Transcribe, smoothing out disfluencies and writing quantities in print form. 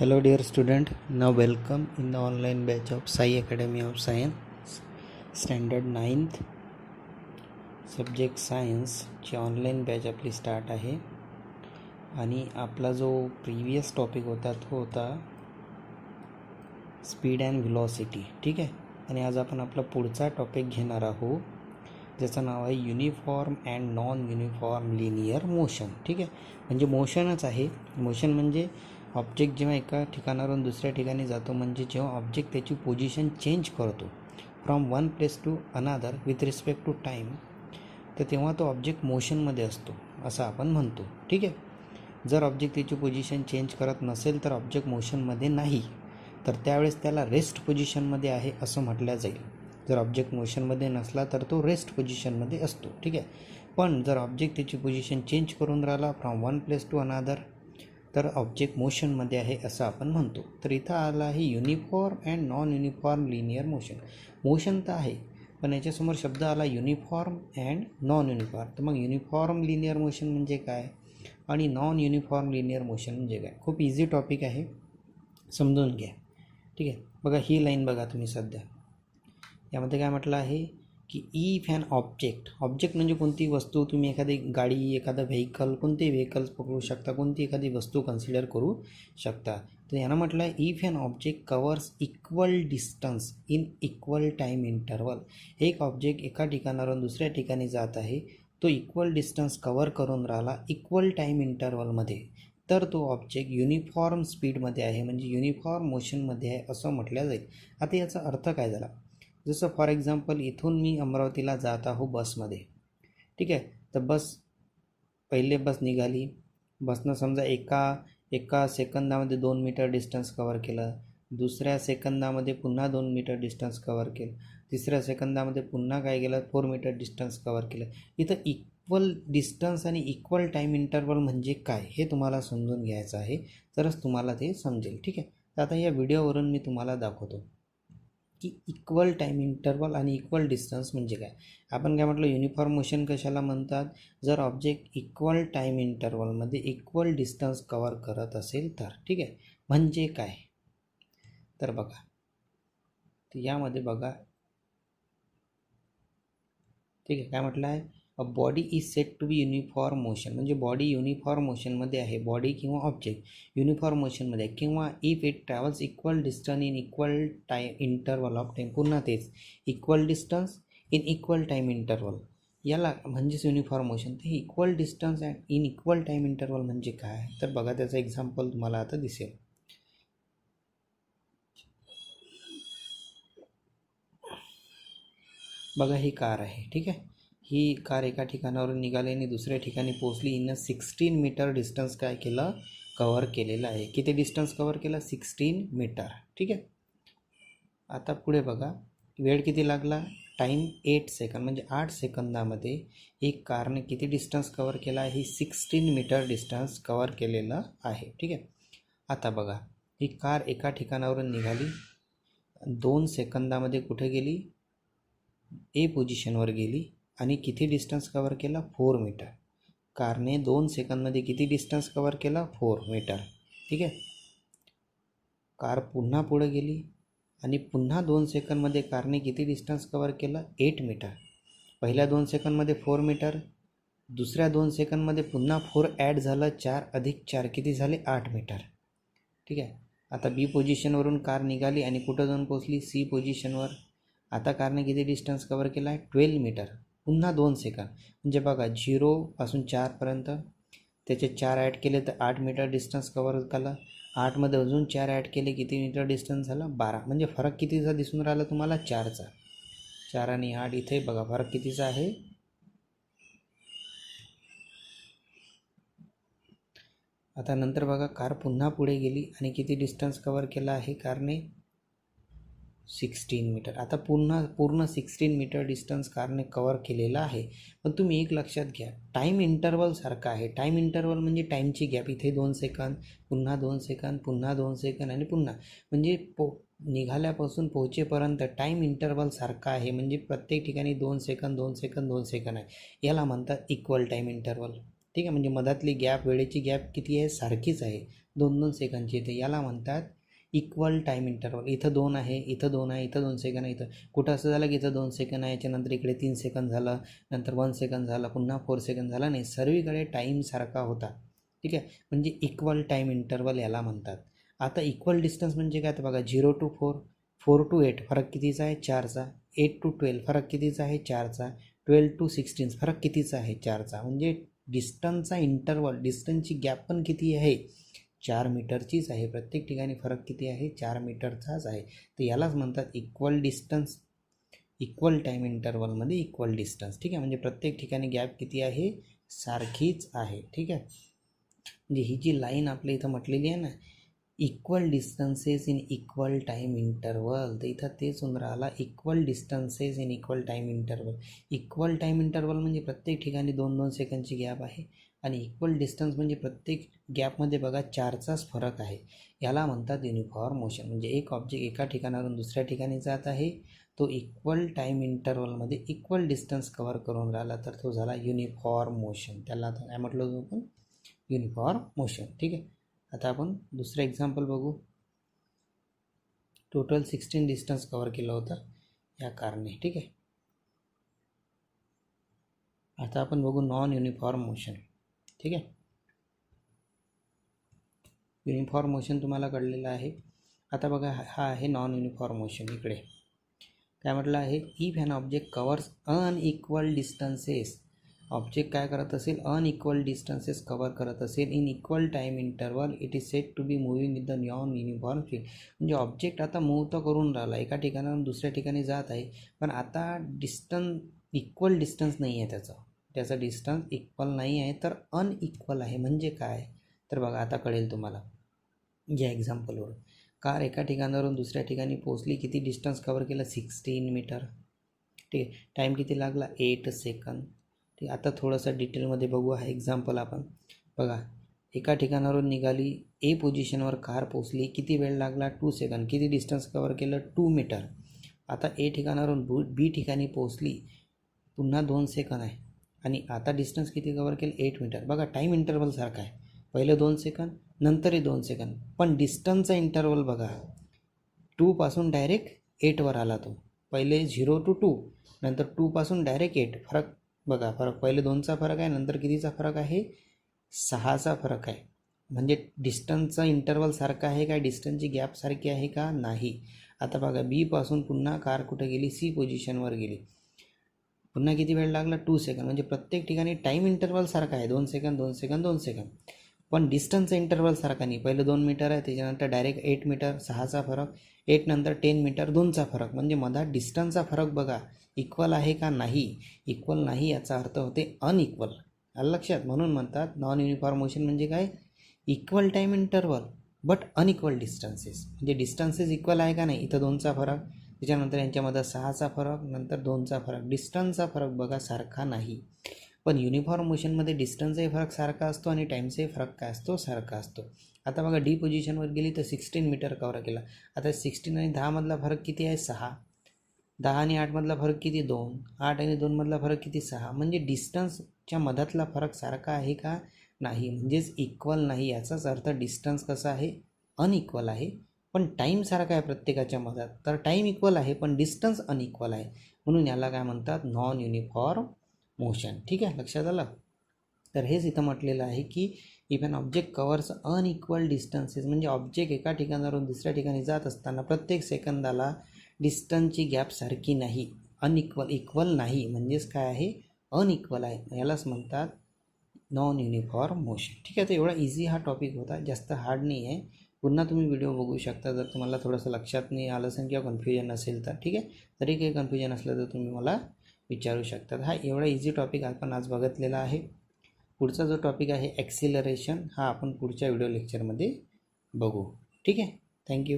Hello dear student, now welcome in the online batch of Sai Academy of Science Standard 9th Subject Science ची online batch आपली start आहे. आणि आपला जो previous topic होता तो होता स्पीड अँड व्हेलॉसिटी. ठीक आहे. आणि आज आपण आपला पुढचा टॉपिक घेणार आहोत ज्याचं नाव आहे uniform and non uniform linear motion. ठीक आहे. म्हणजे मोशनच आहे. मोशन म्हणजे ऑब्जेक्ट जेव्हा एका ठिकाणावरून दुसऱ्या ठिकाणी जातो, म्हणजे जेव्हा ऑब्जेक्ट त्याची पोझिशन चेंज करतो from one place to another with respect to time, तर तेव्हा तो ऑब्जेक्ट मोशनमध्ये असतो असं आपण म्हणतो. ठीक आहे. जर ऑब्जेक्ट त्याची पोझिशन चेंज करत नसेल तर ऑब्जेक्ट मोशनमध्ये नाही, तर त्यावेळेस त्याला रेस्ट पोझिशनमध्ये आहे असं म्हटलं जाईल. जर ऑब्जेक्ट मोशनमध्ये नसला तर तो रेस्ट पोझिशनमध्ये असतो. ठीक आहे. पण जर ऑब्जेक्ट त्याची पोझिशन चेंज करून राहिला फ्रॉम वन प्लेस टू अनादर, तर ऑब्जेक्ट मोशनमध्ये आहे असं आपण म्हणतो. तर इथं आलं आहे uniform and non uniform linear motion. Motion तर आहे, पण याच्यासमोर शब्द आला युनिफॉर्म अँड नॉन युनिफॉर्म. तर मग युनिफॉर्म लिनियर मोशन म्हणजे काय आणि नॉन युनिफॉर्म लिनियर मोशन म्हणजे काय? खूप इझी टॉपिक आहे, समजून घ्या. ठीक आहे. बघा ही लाईन बघा तुम्ही सध्या. यामध्ये काय म्हटलं आहे की इफ ॲन ऑब्जेक्ट म्हणजे कोणती वस्तू, तुम्ही एखादी गाडी, एखादं व्हेकल, कोणते व्हेकल्स पकडू शकता, कोणती एखादी वस्तू कन्सिडर करू शकता. तर यानं म्हटलं आहे if an object covers equal distance in equal time interval. एक ऑब्जेक्ट एका ठिकाणावरून दुसऱ्या ठिकाणी जात आहे, तो इक्वल डिस्टन्स कवर करून राहिला इक्वल टाईम इंटरवलमध्ये, तर तो ऑब्जेक्ट युनिफॉर्म स्पीडमध्ये आहे, म्हणजे युनिफॉर्म मोशनमध्ये आहे असं म्हटलं जाईल. आता याचा अर्थ काय झाला? जसं फॉर एक्झाम्पल इथून मी अमरावतीला जात आहो बसमध्ये. ठीक आहे. तर पहिले बस निघाली. बसनं समजा एका सेकंदामध्ये 2 मीटर डिस्टन्स कवर केलं, दुसऱ्या सेकंदामध्ये पुन्हा 2 मीटर डिस्टन्स कवर केलं, तिसऱ्या सेकंदामध्ये पुन्हा काय केलं 4 मीटर डिस्टन्स कवर केलं. इथं इक्वल डिस्टन्स आणि इक्वल टाईम इंटरवल म्हणजे काय हे तुम्हाला समजून घ्यायचं आहे, तरच तुम्हाला ते समजेल. ठीक आहे. तर आता या व्हिडिओवरून मी तुम्हाला दाखवतो की इक्वल टाईम इंटरवल आणि इक्वल डिस्टन्स म्हणजे काय. आपण काय म्हटलं, युनिफॉर्म मोशन कशाला म्हणतात? जर ऑब्जेक्ट इक्वल टाईम इंटरवलमध्ये इक्वल डिस्टन्स कवर करत असेल तर. ठीक आहे. म्हणजे काय तर बघा, तर यामध्ये बघा. ठीक आहे. काय म्हटलं आहे, a body is set to be uniform motion. म्हणजे बॉडी युनिफॉर्म मोशनमध्ये आहे, बॉडी किंवा ऑब्जेक्ट युनिफॉर्म मोशनमध्ये आहे, किंवा if it travels equal distance in equal time interval of time. पुन्हा तेच equal distance in equal time interval, याला म्हणजेच युनिफॉर्म मोशन. तर equal distance and in equal time interval म्हणजे काय, तर बघा त्याचं एक्झाम्पल तुम्हाला आता दिसेल. बघा ही कार आहे. ठीक आहे. ही कार एका ठिकाणावरून निघाली आणि दुसऱ्या ठिकाणी पोहोचली. हिनं 16 मीटर डिस्टन्स काय केलं, कवर केलेलं आहे. किती डिस्टन्स कवर केलं? 16 मीटर. ठीक आहे. आता पुढे बघा, वेळ किती लागला? टाईम 8 सेकंद, म्हणजे 8 सेकंदामध्ये एक कारने किती डिस्टन्स कवर केला आहे? 16 मीटर डिस्टन्स कवर केलेलं आहे. ठीक आहे. आता बघा, ही कार एका ठिकाणावरून निघाली, 2 सेकंदामध्ये कुठे गेली? ए पोझिशनवर गेली आणि किती डिस्टन्स कवर केला? 4 मीटर. कारने 2 सेकंदमध्ये किती डिस्टन्स कवर केला? 4 मीटर. ठीक आहे. कार पुन्हा पुढे गेली आणि पुन्हा 2 सेकंदमध्ये कारने किती डिस्टन्स कवर केलं? 8 मीटर. पहिल्या 2 सेकंदमध्ये 4 मीटर, दुसऱ्या 2 सेकंदमध्ये पुन्हा 4 ॲड झालं, 4 अधिक 4 किती झाले? 8 मीटर. ठीक आहे. आता बी पोझिशनवरून कार निघाली आणि कुठं जाऊन पोचली? सी पोझिशनवर. आता कारने किती डिस्टन्स कवर केला आहे? 12 मीटर. पुन्हा 2 सेकंद, म्हणजे बघा 0 पासून 4पर्यंत त्याचे 4 ॲड केले तर 8 मीटर डिस्टन्स कवर केलं. 8मध्ये अजून 4 ॲड केले, किती मीटर डिस्टन्स झालं? 12. म्हणजे फरक कितीचा दिसून राहिला तुम्हाला? 4चा. 4 आणि 8 इथे बघा फरक कितीचा आहे. आता नंतर बघा, कार पुन्हा पुढे गेली आणि किती डिस्टन्स कवर केला आहे कारने? 16 मीटर. आता पूर्ण 16 मीटर डिस्टन्स कारने कवर केलेला आहे. पण तुम्ही एक लक्षात घ्या, टाईम इंटरवल सारखा आहे. टाईम इंटरवल म्हणजे टाईमची गॅप. इथे 2 सेकंद, पुन्हा 2 सेकंद, पुन्हा 2 सेकंद आणि पुन्हा, म्हणजे निघाल्यापासून पोहोचेपर्यंत टाईम इंटरवल सारखा आहे. म्हणजे प्रत्येक ठिकाणी 2 सेकंद 2 सेकंद 2 सेकंद आहे. याला म्हणतात इक्वल टाईम इंटरवल. ठीक आहे. म्हणजे मधातली गॅप, वेळेची गॅप किती आहे, सारखीच आहे, 2-2 सेकंदची. तर याला म्हणतात इक्वल टाईम इंटरवल. इथं 2 आहे, इथं 2 आहे, इथं 2 सेकंद आहे. इथं कुठं असं झालं की इथं 2 सेकंद आहे, याच्यानंतर इकडे 3 सेकंद झालं, नंतर 1 सेकंद झालं, पुन्हा 4 सेकंद झाला नाही, सर्वीकडे टाईम सारखा होता. ठीक आहे. म्हणजे इक्वल टाईम इंटरवल याला म्हणतात. आता इक्वल डिस्टन्स म्हणजे काय, तर बघा 0 to 4, 4 to 8 फरक कितीचा आहे, 4चा. 8 to 12 फरक कितीचा आहे, 4चा. 12 to 16 फरक कितीचा आहे, 4चा. म्हणजे डिस्टन्सचा इंटरवल, डिस्टन्सची गॅप पण किती आहे, 4 मीटरचीच आहे. प्रत्येक ठिकाणी फरक किती आहे, 4 मीटरचाच आहे. तर यालाच म्हणतात इक्वल डिस्टन्स, इक्वल टाईम इंटरवलमध्ये इक्वल डिस्टन्स. ठीक आहे. म्हणजे प्रत्येक ठिकाणी गॅप किती आहे, सारखीच आहे. ठीक आहे. म्हणजे ही जी लाईन आपल्या इथं म्हटलेली आहे ना, equal distances in equal time interval, तर इथं तेच होऊन राहिला, equal distances in equal time interval. Equal time interval म्हणजे प्रत्येक ठिकाणी 2-2 सेकंदची गॅप आहे, आणि इक्वल डिस्टन्स म्हणजे प्रत्येक गॅपमध्ये बघा 4चाच फरक आहे. याला म्हणतात युनिफॉर्म मोशन. म्हणजे एक ऑब्जेक्ट एका ठिकाणावरून दुसऱ्या ठिकाणी जात आहे, तो इक्वल टाईम इंटरवलमध्ये इक्वल डिस्टन्स कव्हर करून राहिला, तर तो झाला युनिफॉर्म मोशन. त्याला आता काय म्हटलं होतं आपण, युनिफॉर्म मोशन. ठीक आहे. आता आपण दुसरं एक्झाम्पल बघू. टोटल 16 डिस्टन्स कव्हर केलं होतं या कारणे. ठीक आहे. आता आपण बघू नॉन युनिफॉर्म मोशन. ठीक आहे. युनिफॉर्म मोशन तुम्हाला कळलेलं आहे. आता बघा हा आहे नॉन युनिफॉर्म मोशन. इकडे काय म्हटलं आहे, if an object covers unequal distances, object काय करत असेल, अनइक्वल डिस्टन्सेस कवर करत असेल in equal time interval, it is set to be moving with the non uniform speed. म्हणजे ऑब्जेक्ट आता मूव्ह तर करून राहिला, एका ठिकाणाहून दुसऱ्या ठिकाणी जात आहे, पण आता डिस्टन्स इक्वल डिस्टन्स नाही आहे, त्याचा डिस्टन्स इक्वल नाही आहे, तर अनइक्वल आहे. म्हणजे काय, तर बघा आता कळेल तुम्हाला या एक्झाम्पलवरून. कार एका ठिकाणावरून दुसऱ्या ठिकाणी पोहोचली, किती डिस्टन्स कवर केलं, 16 मीटर. ठीक आहे. टाईम किती लागला, 8 सेकंद. ठीक. आता थोडंसं डिटेलमध्ये बघू हा एक्झाम्पल आपण. बघा एका ठिकाणावरून निघाली, ए पोझिशनवर कार पोचली, किती वेळ लागला, 2 सेकंद. किती डिस्टन्स कवर केलं, 2 मीटर. आता ए ठिकाणावरून बी ठिकाणी पोचली, पुन्हा 2 सेकंद आहे, आणि आता डिस्टन्स किती कवर केलं, 8 मीटर. बघा टाईम इंटरवल सारखा आहे, पहिले 2 सेकंद, नंतरही 2 सेकंद, पण डिस्टन्सचा इंटरवल बघा, 2 पासून डायरेक्ट 8वर आला तो. पहिले 0 to 2, नंतर 2 पासून डायरेक्ट 8. फरक बघा, फरक पहिले 2चा फरक आहे, नंतर कितीचा फरक आहे, 6चा फरक आहे. म्हणजे डिस्टन्सचा इंटरवल सारखा आहे का, डिस्टन्सची गॅप सारखी आहे का, नाही. आता बघा बी पासून पुन्हा कार कुठे गेली, सी पोझिशनवर गेली, पुन्हा किती वेळ लागला, 2 सेकंद. म्हणजे प्रत्येक ठिकाणी टाईम इंटरवल सारखा आहे, 2 सेकंद 2 सेकंद 2 सेकंद, पण डिस्टन्सचा इंटरवल सारखा नाही. पहिलं 2 मीटर आहे, त्याच्यानंतर डायरेक्ट 8 मीटर, 6चा फरक, 8 नंतर 10 मीटर, 2चा फरक. म्हणजे मधात डिस्टन्सचा फरक बघा इक्वल आहे का, नाही. इक्वल नाही याचा अर्थ होते अनइक्वल. आलं लक्षात. म्हणून म्हणतात नॉन युनिफॉर्म मोशन म्हणजे काय, equal time interval but unequal distances. म्हणजे डिस्टन्सेस इक्वल आहे का नाही, इथं 2चा फरक, त्याच्यानंतर यांच्यामध्ये 6चा फरक, नंतर 2चा फरक, डिस्टन्सचा फरक बघा सारखा नाही. पण युनिफॉर्म मोशनमध्ये डिस्टन्सचाही फरक सारखा असतो आणि टाईमचाही फरक काय असतो, सारखा असतो. आता बघा डी पोझिशनवर गेली तर 16 मीटर कव्हर केला. आता 16 आणि 10 मधला फरक किती आहे, 6. 10 आणि 8 मधला फरक किती, 2. 8 आणि 2 मधला फरक किती, 6. म्हणजे डिस्टन्सच्या मधातला फरक सारखा आहे का, नाही. म्हणजेच इक्वल नाही. याचाच अर्थ डिस्टन्स कसा आहे, अनइक्वल आहे, पण टाईम सारखा आहे प्रत्येकाच्या मधात. तर टाईम इक्वल आहे पण डिस्टन्स अनइक्वल आहे, म्हणून याला काय म्हणतात, नॉन युनिफॉर्म मोशन. ठीक आहे, लक्षात आलं. तर हेच इथं म्हटलेलं आहे की if an object covers unequal distances, म्हणजे ऑब्जेक्ट एका ठिकाणावरून दुसऱ्या ठिकाणी जात असताना प्रत्येक सेकंदाला डिस्टन्सची गॅप सारखी नाही, इक्वल नाही, म्हणजेच काय आहे, अनइक्वल आहे. यालाच म्हणतात नॉन युनिफॉर्म मोशन. ठीक आहे. तर एवढा इझी हा टॉपिक होता, जास्त हार्ड नाही आहे. पुन्हा तुम्ही व्हिडिओ बघू शकता जर तुम्हाला थोडंसं लक्षात नाही आलं असेल किंवा कन्फ्युजन असेल तर. ठीक आहे. तरी काही कन्फ्युजन असलं तर तुम्ही मला विचारू शकतात. हा एवढा इझी टॉपिक आपण आज बघितलेला आहे. पुढचा जो टॉपिक आहे ॲक्सिलरेशन, हा आपण पुढच्या व्हिडिओ लेक्चरमध्ये बघू. ठीक आहे. थँक्यू.